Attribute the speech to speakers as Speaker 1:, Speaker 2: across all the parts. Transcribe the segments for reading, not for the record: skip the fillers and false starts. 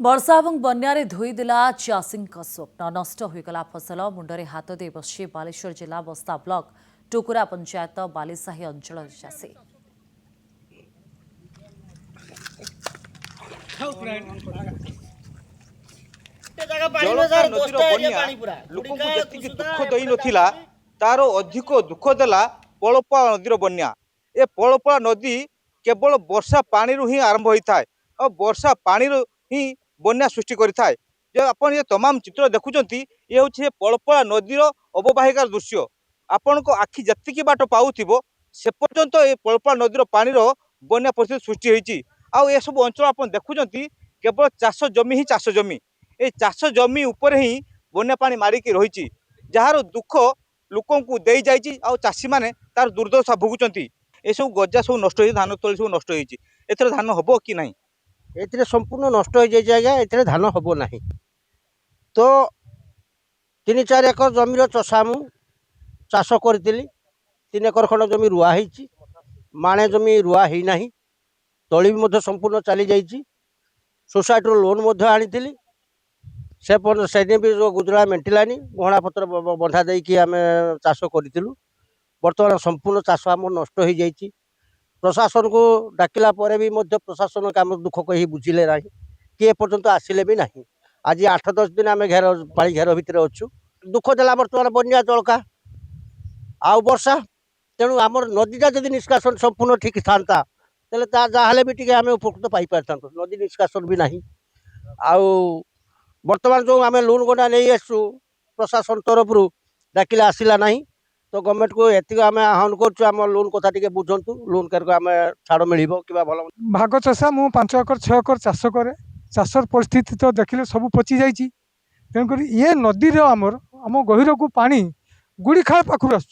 Speaker 1: वर्षा और बन्यारे धोईदेला चाषी स्वप्न नष्ट होगला फसल मुंडरे हाथ दे बसी बालेश्वर जिला बस्ता ब्लॉक टुकुरा पंचायत बालीसाही अंचल चाषी
Speaker 2: दुख दई नथिला तार अधिक दुख देला पड़पा नदीर बन्या। ए पड़पा नदी केवल वर्षा पानी ही आरंभ होता है और वर्षा पानी ही बन्या सृष्टि करें। जो आप ये तमाम चित्र देखुंत ये हूँ पड़पा नदीर अवबाहिकार दृश्य। आपण को आखि जी बाट पाऊब से पर्यंत ये पड़पा नदीर पानी बन्या परिस्थिति सृष्टि होती। आउ ये सब अंचल आप देखुंत केवल चाष जमी ही चाष जमी ये चाष जमी उपर ही बन्या पानी मारिकी रही जार दुख लोक दे चाषी मैंने तार दुर्दशा भोगुंट। ये सब गजा सब नष्ट हो धान तली सब नष्ट हो धान हम कि ना
Speaker 3: ए संपूर्ण नष्ट हो जाए आज्ञा ए धान हम ना तो 3-4 एकर जमीर चषा मु चाष करी 3 एकर खंड जमी रुआ है माणे जमी रुआ ही ना तली भी संपूर्ण चली जाइए सोसाइटी लोन आनी से भी जो गुजरा मेटिलानी गहना पत्र बंधा देकी आम चाष करूँ। बर्तमान संपूर्ण चाष आम नष्ट हो जाइए। प्रशासन को डाकिला पर भी प्रशासन काम दुख कही बुझिले ना किए पर्यंत आसिले भी ना। आज 8-10 दिन आम घेर पाली घेर भितर अच्छु दुख देला बर्तमान बन्या जलका आउ वर्षा तेणु आम नदीटा जब निष्कासन संपूर्ण ठीक था जहाँ भी टी आम उपकृत पाई पार नदी निष्कासन भी ना। आउ बर्तमान जो आम लोन गंडा नहीं आसु प्रशासन तरफ डाकिले आसला ना तो गवर्नमेंट को ये आम आह्वान करम लोन कथा टे बुझंतु लोन कर आम छाड़ मिल भल
Speaker 4: भाग चषा मु 5 एकर 6 एकर चाष करे चाषर परिस्थिति तो देखिले सब पचि जाइए। तेणुक ये नदी आमर आम गहिर को पानी गुड़ीखाल पाखु आस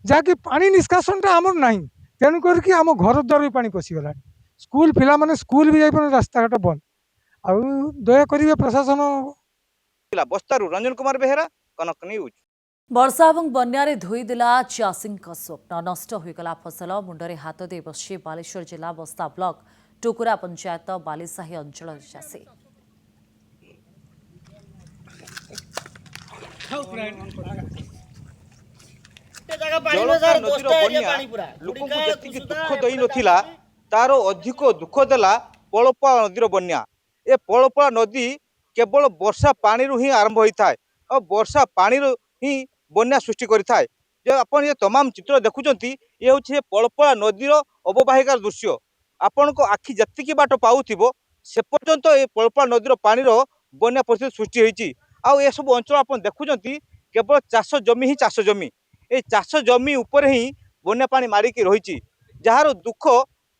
Speaker 4: जहाँकि पानी निष्कासनटा आमर ना तेणुक आम घर द्वार भी पानी पशिगला स्कूल पिला माने स्कूल भी जाइए रास्ता घाट बंद आउ दया करिवे प्रशासन।
Speaker 2: बस्तारू रंजन कुमार बेहेरा कनक न्यूज।
Speaker 1: वर्षा और बन्यारे धोईदेला चाषी स्वप्न नष्ट होगला फसल मुंडरे हाथ दे बसी बालेश्वर जिला बस्ता ब्लॉक टुकुरा पंचायत बालीसाही अंचल चाषी
Speaker 2: दुख दई नथिला तार अधिक दुख देला पड़पा नदीर बन्या। ए पड़पा नदी केवल वर्षा पानी ही आरंभ होता है और वर्षा पानी ही बन्या सृष्टि करें। जो आप ये तमाम चित्र देखुंत ये हूँ पड़पा नदीर अवबाहिकार दृश्य। आपण को आखि जी बाट पाऊब से पर्यंत ये पड़पा नदीर पानी बन्या परिस्थिति सृष्टि होती। आउ ये सब अंचल आप देखुंत केवल चाष जमी ही चाष जमी ये चाष जमी उपर ही बन्या पानी मारिकी रही जार दुख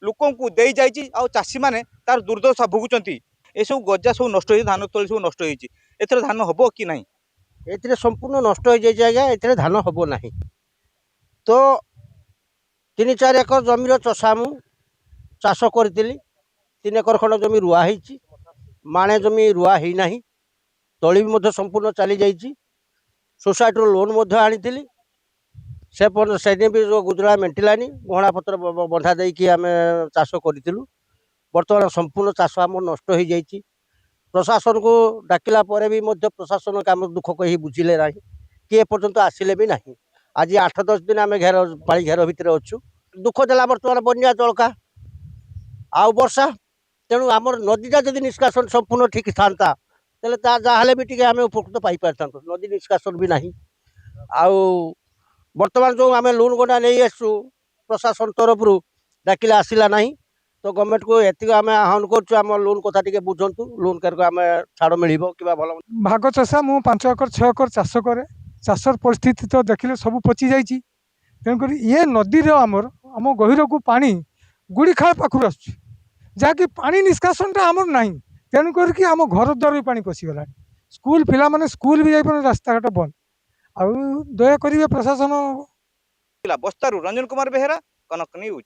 Speaker 2: लोक दे चाषी मैंने तार दुर्दशा भोगुंट। ये सब गजा सब नष्ट हो धान तली सब नष्ट हो धान हम कि ना
Speaker 3: ए संपूर्ण नष्ट हो जाए आज्ञा ए धान हम ना तो 3-4 एकर जमीर चषा मु चाष करी 3 एकर खंड जमी रुआ है माणे जमी रुआ ही ना तली भी संपूर्ण चली जाइए सोसाइटी लोन आनी से भी जो गुजरा मेटिलानी गहना पत्र बंधा देकी आम चाष करूँ। बर्तमान संपूर्ण चाष आम नष्ट हो जाइए। प्रशासन को डाकिला पर भी प्रशासन काम दुख कही बुझिले ना किए पर्यंत आसिले भी ना। आज 8-10 दिन आम घेर पाली घेर भितर अच्छु दुख देला बर्तमान बन्या जलका आउ वर्षा तेणु आम नदीटा जब निष्कासन संपूर्ण ठीक था जहाँ भी टी आम उपकृत पाई पार नदी निष्कासन भी ना। आउ बर्तमान जो आम लोन गंडा नहीं आसु प्रशासन तरफ डाकिले आसला ना तो गवर्नमेंट को ये आम आह्वान करम लोन कथा टे बुझंतु लोन कर आम छाड़ मिल भल
Speaker 4: भाग चषा मु 5 एकर 6 एकर चाष करे चाषर परिस्थिति तो देखिले सब पचि जाइए। तेणुक ये नदी आमर आम गहिर को पानी गुड़ीखाल पाखु आस जहाँकि पानी निष्कासनटा आमर ना तेणुक आम घर द्वार भी पानी पशिगला स्कूल पिला माने स्कूल भी जाइए रास्ता घाट बंद आउ दया करिवे प्रशासन।
Speaker 2: बस्तारू रंजन कुमार बेहेरा कनक न्यूज।